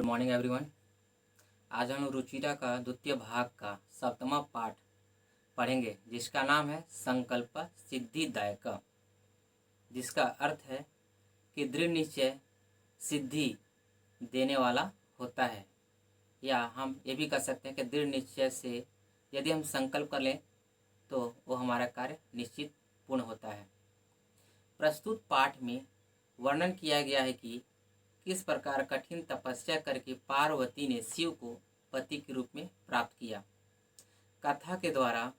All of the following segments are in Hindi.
Morning everyone. आज हम रुचिरा का द्वितीय भाग का 7वां पाठ पढ़ेंगे, जिसका नाम है संकल्प सिद्धिदायक, जिसका अर्थ है कि दृढ़ निश्चय सिद्धि देने वाला होता है। या हम ये भी कह सकते हैं कि दृढ़ निश्चय से यदि हम संकल्प कर लें तो वो हमारा कार्य निश्चित पूर्ण होता है। प्रस्तुत पाठ में वर्णन किया गया है कि किस प्रकार कठिन तपस्या करके पार्वती ने शिव को पति के रूप में प्राप्त किया। कथा के द्वारा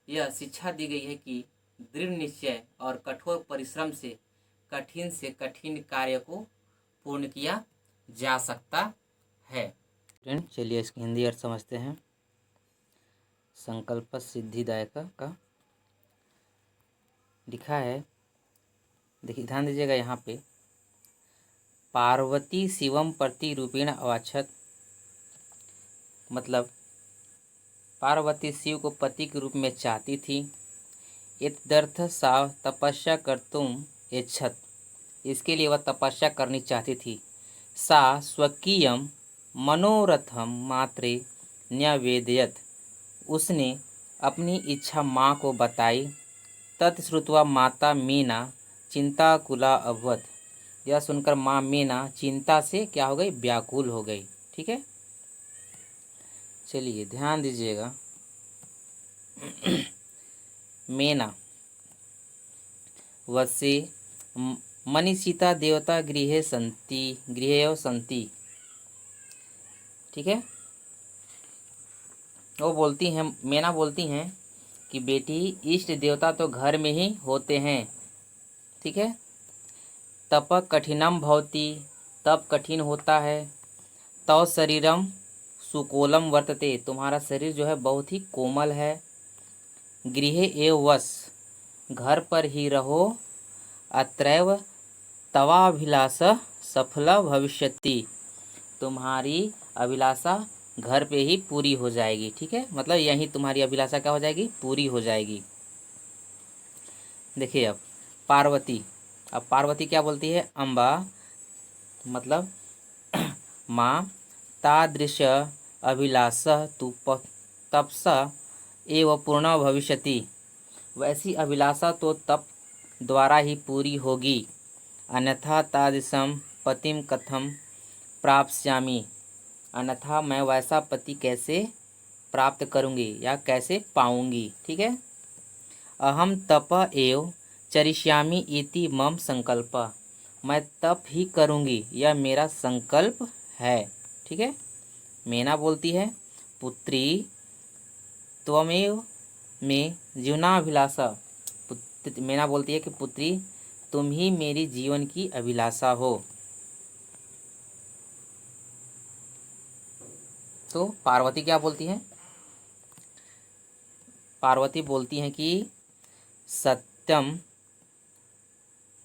यह शिक्षा दी गई है कि दृढ़ निश्चय और कठोर परिश्रम से कठिन कार्य को पूर्ण किया जा सकता है। चलिए इसकी हिंदी अर्थ समझते हैं। संकल्प सिद्धिदायक का लिखा है, देखिए ध्यान दीजिएगा यहाँ पे। पार्वती शिवम प्रति रूपेण अवाक्षत, मतलब पार्वती शिव को पति के रूप में चाहती थी। इत्यर्थ सा तपस्या कर्तुम इच्छत, इसके लिए वह तपस्या करनी चाहती थी। सा स्वकीयम मनोरथम मात्रे न्यवेदयत, उसने अपनी इच्छा माँ को बताई। तत्श्रुत्वा माता मीना चिंताकुला अभवत, यह सुनकर माँ मीना चिंता से क्या हो गई, व्याकुल हो गई। ठीक है, चलिए ध्यान दीजिएगा। मीना वसे मनीषिता देवता गृहे संति। ठीक है, वो बोलती हैं, मीना बोलती हैं कि बेटी इष्ट देवता तो घर में ही होते हैं। ठीक है, तप कठिनम भवति, तप कठिन होता है। तव शरीरम सुकोलम वर्तते, तुम्हारा शरीर जो है बहुत ही कोमल है। गृहे एव वस, घर पर ही रहो। अत्रैव तवाभिलाषा सफला भविष्यति, तुम्हारी अभिलाषा घर पे ही पूरी हो जाएगी। ठीक है, मतलब यहीं तुम्हारी अभिलाषा क्या हो जाएगी, पूरी हो जाएगी। देखिए अब पार्वती क्या बोलती है, अम्बा मतलब माँ, तादृश अभिलाषा तु तपसा एव पूर्ण भविष्यति, वैसी अभिलाषा तो तप द्वारा ही पूरी होगी। अन्यथा तादृशम पतिम कथम प्राप्स्यामि, अन्यथा मैं वैसा पति कैसे प्राप्त करूँगी या कैसे पाऊँगी। ठीक है, अहम तप एव चरिष्यामि इति मम संकल्प, मैं तप ही करूँगी, यह मेरा संकल्प है। ठीक है, मीना बोलती है पुत्री त्वमेव में जीवनाभिलाषा, मीना बोलती है कि पुत्री तुम ही मेरी जीवन की अभिलाषा हो। तो पार्वती क्या बोलती हैं, पार्वती बोलती हैं कि सत्यम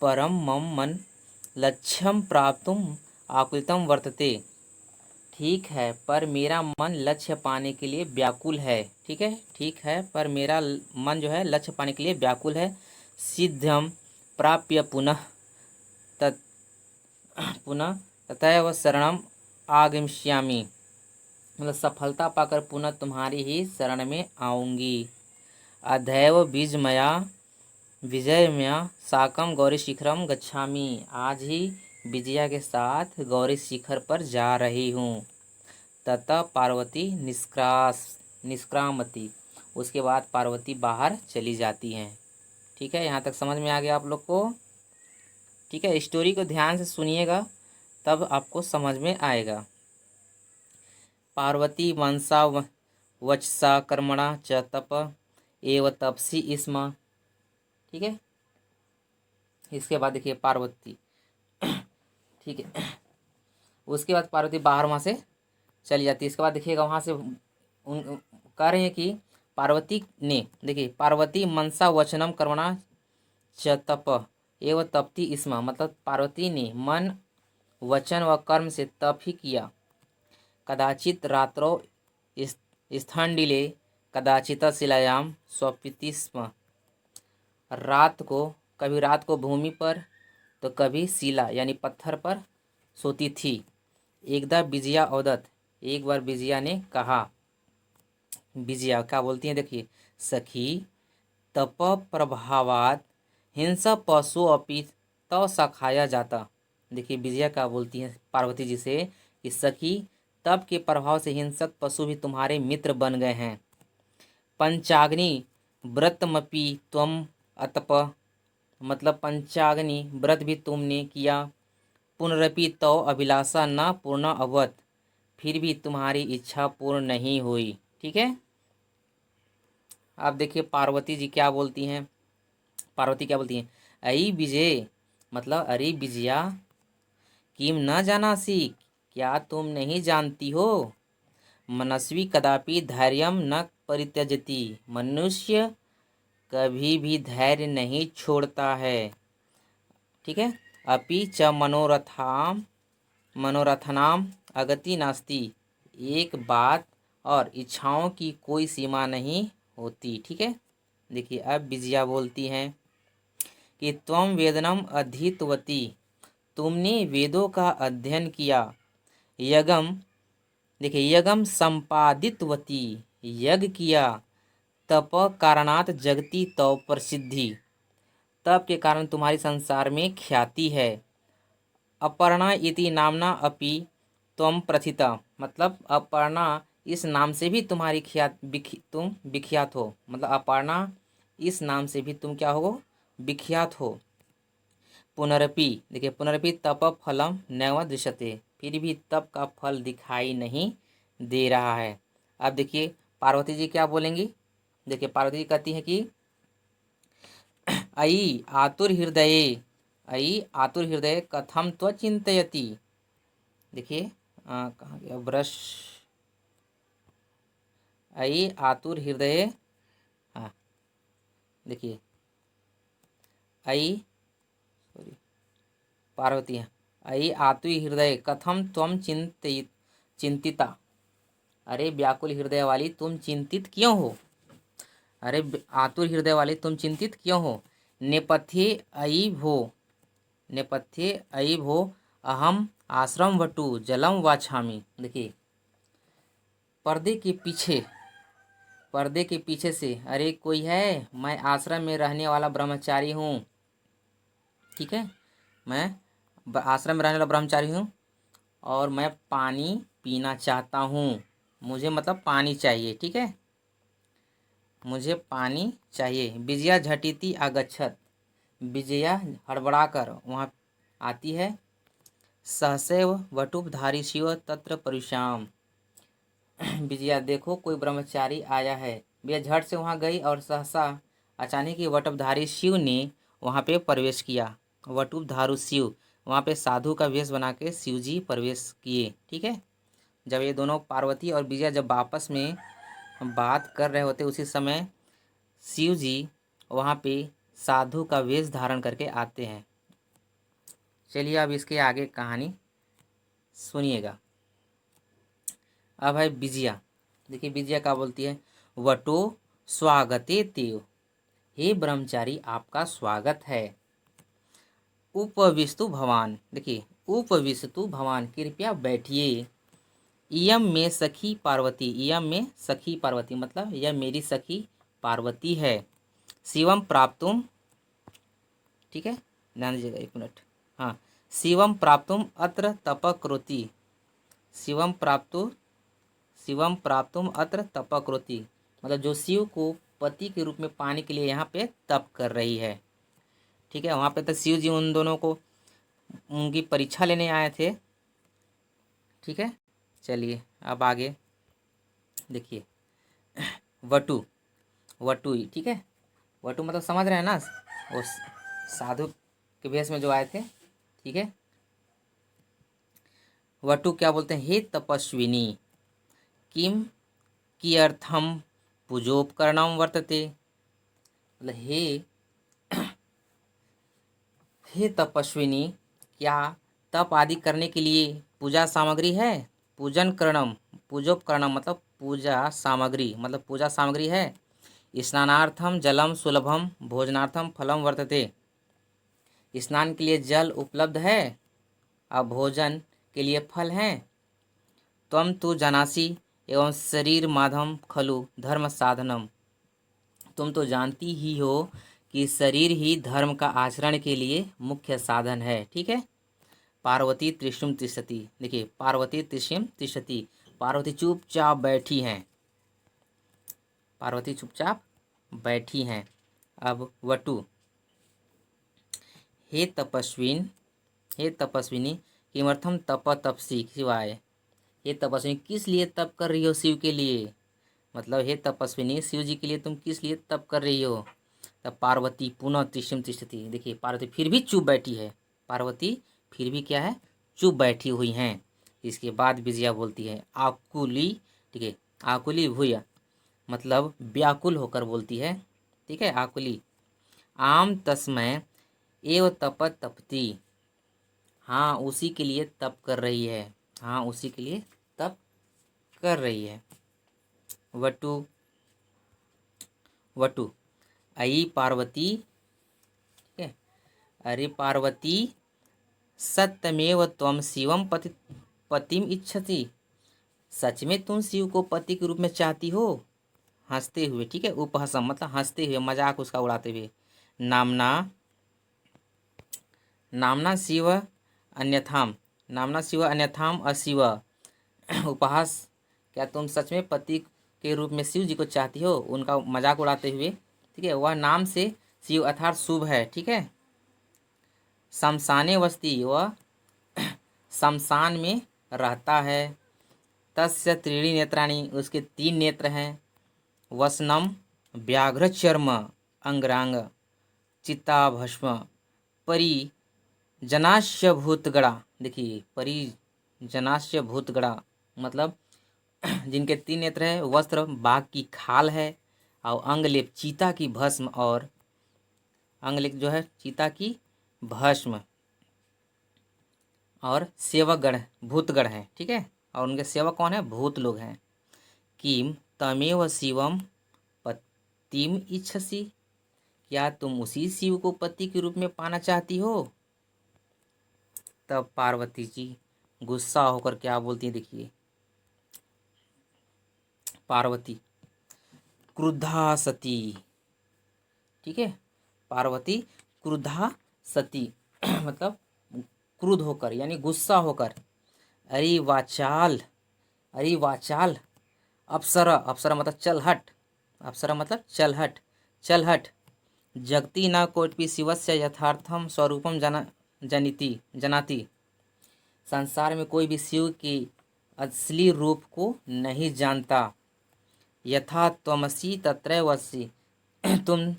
परम मम मन लक्ष्यम प्राप्तुम आकुलतम वर्तते, ठीक है पर मेरा मन लक्ष्य पाने के लिए व्याकुल है। ठीक है, ठीक है पर मेरा मन जो है लक्ष्य पाने के लिए व्याकुल है। सिद्धम प्राप्य पुनः तथैव शरणम आगमिष्यामि, मतलब सफलता पाकर पुनः तुम्हारी ही शरण में आऊँगी। अधैव बीजमया विजयमया साकम गौरी शिखरम गच्छामि, आज ही विजया के साथ गौरी शिखर पर जा रही हूँ। ततः पार्वती निष्क्रामती, उसके बाद पार्वती बाहर चली जाती हैं। ठीक है, यहाँ तक समझ में आ गया आप लोग को। ठीक है, स्टोरी को ध्यान से सुनिएगा तब आपको समझ में आएगा। पार्वती मनसा वचसा कर्मणा च तप एव तपसी स्म। ठीक है, इसके बाद देखिए पार्वती ठीक है, उसके बाद पार्वती बाहर वहाँ से चली जाती है। इसके बाद देखिएगा वहाँ से कह रहे हैं कि पार्वती ने, देखिए पार्वती मनसा वचनम कर्मणा च तप एवं तपती स्म, मतलब पार्वती ने मन वचन व कर्म से तप ही किया। कदाचित रात्रो स्थंडिले कदाचित शिलायाम स्वपिति स्म, कभी रात को भूमि पर तो कभी शिला यानी पत्थर पर सोती थी। एकदा विजया अवदत्, एक बार विजया ने कहा। विजया क्या बोलती हैं, देखिए, सखी तप प्रभावात हिंसा पशु अपि तव सखाया जाता। देखिए विजया क्या बोलती हैं पार्वती जी से कि सखी तप के प्रभाव से हिंसक पशु भी तुम्हारे मित्र बन गए हैं। पंचाग्नि व्रतमपि त्वम अतप, मतलब पंचाग्नि व्रत भी तुमने किया। पुनरपि तव अभिलाषा न पूर्ण अवत, फिर भी तुम्हारी इच्छा पूर्ण नहीं हुई। ठीक है, आप देखिए पार्वती जी क्या बोलती हैं। पार्वती क्या बोलती हैं, अई विजय, मतलब अरे विजया, किम न जानासी, क्या तुम नहीं जानती हो, मनस्वी कदापि धैर्यम न परित्यजति, मनुष्य कभी भी धैर्य नहीं छोड़ता है। ठीक है, अपि च मनोरथनाम अगति नास्ति, एक बात और इच्छाओं की कोई सीमा नहीं होती। ठीक है, देखिए अब विजया बोलती हैं कि त्वम वेदनम अधीतवती, तुमने वेदों का अध्ययन किया। यज्ञम, देखिए यज्ञम संपादितवती, यज्ञ किया। तप कारणात जगति तव प्रसिद्धि, तप के कारण तुम्हारी संसार में ख्याति है। अपर्णा इति नामना अपि त्वम प्रथिता, मतलब अपर्णा इस नाम से भी तुम्हारी तुम विख्यात हो, मतलब अपर्णा इस नाम से भी तुम क्या हो, विख्यात हो। पुनरपि, देखिए पुनरपि तप फलम नैव दृश्यते, फिर भी तप का फल दिखाई नहीं दे रहा है। अब देखिए पार्वती जी क्या बोलेंगी, देखिए पार्वती जी कहती हैं कि अयि आतुर हृदये, अयि आतुर हृदय कथम त्व चिंतयति। देखिए कहाँ गया ब्रश, अयि आतुर हृदय, हाँ देखिए अयि, सॉरी पार्वती है, अयि आतुर हृदय कथम त्वम चिंतिता, अरे व्याकुल हृदय वाली तुम चिंतित क्यों हो, अरे आतुर हृदय वाली तुम चिंतित क्यों हो। नेपथ्ये अयि भो, नेपथ्ये अयि भो अहम आश्रम वटु जलम वाछामि। देखिए पर्दे के पीछे, पर्दे के पीछे से, अरे कोई है, मैं आश्रम में रहने वाला ब्रह्मचारी हूँ। ठीक है, मैं आश्रम में रहने वाला ब्रह्मचारी हूँ और मैं पानी पीना चाहता हूँ, मुझे मतलब पानी चाहिए। ठीक है, मुझे पानी चाहिए। विजया झटिति आगच्छत, विजया हड़बड़ाकर वहाँ आती है। सहसैव वटुपधारी शिव तत्र परिश्याम, विजया देखो कोई ब्रह्मचारी आया है। विजया झट से वहाँ गई और सहसा अचानक ही वटुपधारी शिव ने वहाँ पे प्रवेश किया। वटुपधारू शिव, वहाँ पे साधु का वेश बना के शिव जी प्रवेश किए। ठीक है, जब ये दोनों पार्वती और विजया जब आपस में बात कर रहे होते उसी समय शिव जी वहाँ पे साधु का वेश धारण करके आते हैं। चलिए अब इसके आगे कहानी सुनिएगा। अब है विजया, देखिए विजया क्या बोलती है, वटो स्वागते तेव, हे ब्रह्मचारी आपका स्वागत है। उपविष्टु भवान, देखिए उपविष्टु भवान, कृपया बैठिए। इयम में सखी पार्वती, इयम में सखी पार्वती, मतलब यह मेरी सखी पार्वती है। शिवम प्राप्तुम, ठीक है ध्यान दीजिएगा एक मिनट, हाँ शिवम प्राप्तुम अत्र तप करोति, शिवम प्राप्तुम अत्र तप करोति, मतलब जो शिव को पति के रूप में पाने के लिए यहाँ पे तप कर रही है। ठीक है, वहाँ पे तो शिव जी उन दोनों को उनकी परीक्षा लेने आए थे। ठीक है, चलिए अब आगे देखिए। वटु, वटु, ठीक है, वटु मतलब समझ रहे हैं ना, वो साधु के भेष में जो आए थे। ठीक है, वटु क्या बोलते हैं, हे तपस्विनी किम कियर्थम पूजोपकरणम वर्तते, मतलब हे तपस्विनी, क्या तप आदि करने के लिए पूजा सामग्री है। पूजन करणम, पूजोपकरणम मतलब पूजा सामग्री, मतलब पूजा सामग्री है। स्नानार्थम जलम सुलभम भोजनार्थम फलम वर्तते, स्नान के लिए जल उपलब्ध है और भोजन के लिए फल हैं। त्वं तु जानासि एवं शरीर माधवम खलु धर्म साधनम। तुम तो जानती ही हो कि शरीर ही धर्म का आचरण के लिए मुख्य साधन है। ठीक है। पार्वती त्रिशुम तिष्ठति। देखिए, पार्वती त्रिशुम तिष्ठति, पार्वती चुपचाप बैठी हैं। पार्वती चुपचाप बैठी हैं। अब वटु, हे तपस्विन, हे तपस्विनी, किमर्थम तप तपसी शिवाय। हे तपस्विनी, किस लिए तप कर रही हो शिव के लिए। मतलब हे तपस्विनी, शिव जी के लिए तुम किस लिए तप कर रही हो। तब पार्वती पुनः त्रिशुम तिष्ठति। देखिए, पार्वती फिर भी चुप बैठी है। पार्वती फिर भी क्या है, चुप बैठी हुई हैं। इसके बाद विजया बोलती है आकुली। ठीक है, आकुली भूय मतलब व्याकुल होकर बोलती है। ठीक है, आकुली। आम तस्मय एव तप तपती। हाँ, उसी के लिए तप कर रही है। हाँ, उसी के लिए तप कर रही है। वटु, वटु, अयि पार्वती। ठीक है, अरे पार्वती, सत्यमेव त्वं शिवम पतिम इच्छति। सच में तुम शिव को पति के रूप में चाहती हो। हंसते हुए। ठीक है, उपहसम मतलब हंसते हुए, मजाक उसका उड़ाते हुए। नामना, नामना शिव अन्यथाम, नामना शिव अन्यथाम अशिव। उपहास, क्या तुम सच में पति के रूप में शिव जी को चाहती हो, उनका मजाक उड़ाते हुए। ठीक है, वह नाम से शिव अर्थात शुभ है। ठीक है। शमशाने वस्ती, वह शमशान में रहता है। तस्य त्रीणि नेत्राणि, उसके 3 नेत्र हैं। वसनम व्याघ्र चर्म अंगरांग चित्ताभस्म परिजनास्य भूतगणा। देखिए, परिजनास्य भूतगणा मतलब जिनके 3 नेत्र है, वस्त्र बाघ की खाल है, और अंगलेप चीता की भस्म, और अंगलेप जो है चीता की भस्म, और सेवकगण भूतगण हैं। ठीक है, और उनके सेवक कौन है, भूत लोग हैं। किम तमेव शिवम पतिम इच्छसि, क्या तुम उसी शिव को पति के रूप में पाना चाहती हो। तब पार्वती जी गुस्सा होकर क्या बोलती है, देखिए। पार्वती क्रुद्धा सती। ठीक है, पार्वती क्रुद्धा सती मतलब क्रुद्ध होकर यानी गुस्सा होकर। अरे वाचाल, अरे वाचाल, अप्सरा, अप्सरा मतलब चल हट, अप्सरा मतलब चल हट, चल हट। जगति न कोटपि शिवस्य यथार्थम स्वरूपम जनाति। संसार में कोई भी शिव के असली रूप को नहीं जानता। यथा त्वमसि तत्रैवसि, तुम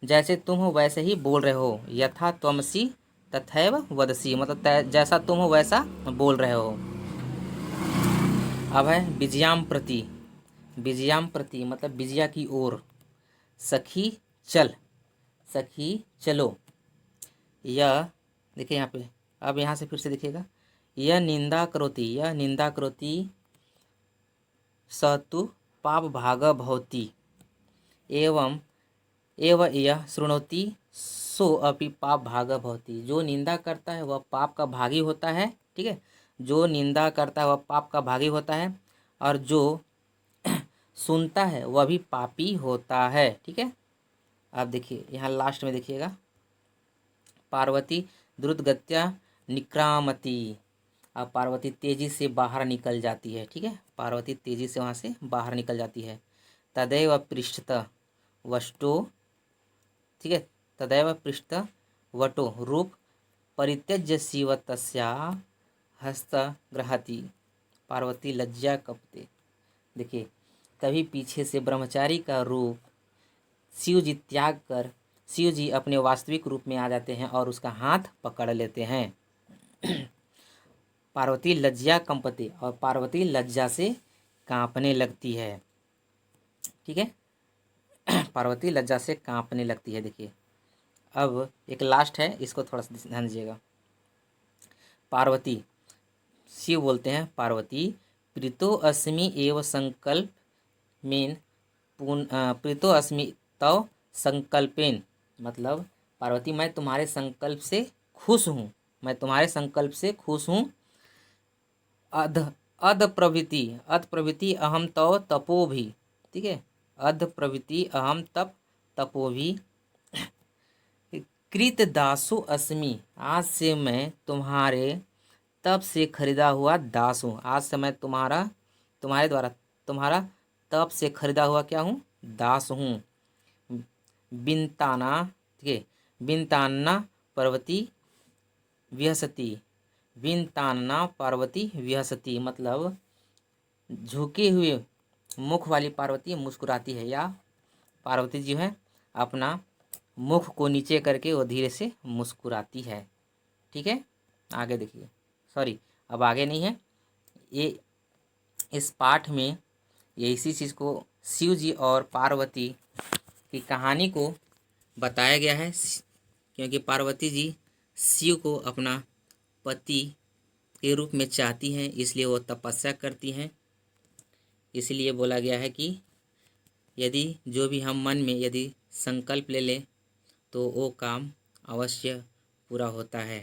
जैसे तुम हो वैसे ही बोल रहे हो। यथा त्वमसि तथैव वदसि मतलब जैसा तुम हो वैसा बोल रहे हो। अब है विजयाम प्रति, विजयाम प्रति मतलब विजया की ओर। सखी चल, सखी चलो। यह देखिए यहाँ पे, अब यहाँ से फिर से देखिएगा। यह निंदा करोति, यह निंदा करोति स तु पाप भाग भवति, एवं एव यह शृणोति सो अपि पाप भाग भवति। जो निंदा करता है वह पाप का भागी होता है। ठीक है, जो निंदा करता है वह पाप का भागी होता है, और जो सुनता है वह भी पापी होता है। ठीक है। अब देखिए यहाँ लास्ट में देखिएगा, पार्वती द्रुतगत्या निक्रामती। अब पार्वती तेजी से बाहर निकल जाती है। ठीक है, पार्वती तेजी से वहाँ से बाहर निकल जाती है। तदैव पृष्ठत वष्टो। ठीक है, तदैव पृष्ठ वटो रूप परित्यज्य शिव तस्या हस्त ग्रहति। पार्वती लज्जा कपते। देखिए, तभी पीछे से ब्रह्मचारी का रूप शिव जी त्याग कर शिव जी अपने वास्तविक रूप में आ जाते हैं और उसका हाथ पकड़ लेते हैं। पार्वती लज्जा कंपते, और पार्वती लज्जा से कांपने लगती है। ठीक है, पार्वती लज्जा से कांपने लगती है। देखिए, अब एक लास्ट है, इसको थोड़ा सा ध्यान दीजिएगा। पार्वती, शिव बोलते हैं पार्वती, प्रीतो अस्मि एव संकल्प में प्रीतो अस्मि तव संकल्पेन। मतलब पार्वती, मैं तुम्हारे संकल्प से खुश हूँ, मैं तुम्हारे संकल्प से खुश हूँ। अध अध प्रभृति, अध प्रभृति अहम तो तपो भी, ठीक है, अध प्रभृति अहम तप तपो भी। कृत दासो अस्मि, आज से मैं तुम्हारे तप से खरीदा हुआ दास हूँ। आज से मैं तुम्हारे द्वारा तुम्हारा तप से खरीदा हुआ क्या हूँ, दास हूँ। बिनताना, ठीक है, बिनतान्ना पार्वती विहसती, बिनतान्ना पार्वती विहसती मतलब झुके हुए मुख वाली पार्वती मुस्कुराती है, या पार्वती जी है अपना मुख को नीचे करके वो धीरे से मुस्कुराती है। ठीक है, आगे देखिए, सॉरी अब आगे नहीं है, ये इस पाठ में ये इसी चीज़ को शिव जी और पार्वती की कहानी को बताया गया है, क्योंकि पार्वती जी शिव को अपना पति के रूप में चाहती हैं, इसलिए वो तपस्या करती हैं। इसलिए बोला गया है कि यदि जो भी हम मन में यदि संकल्प ले लें तो वो काम अवश्य पूरा होता है।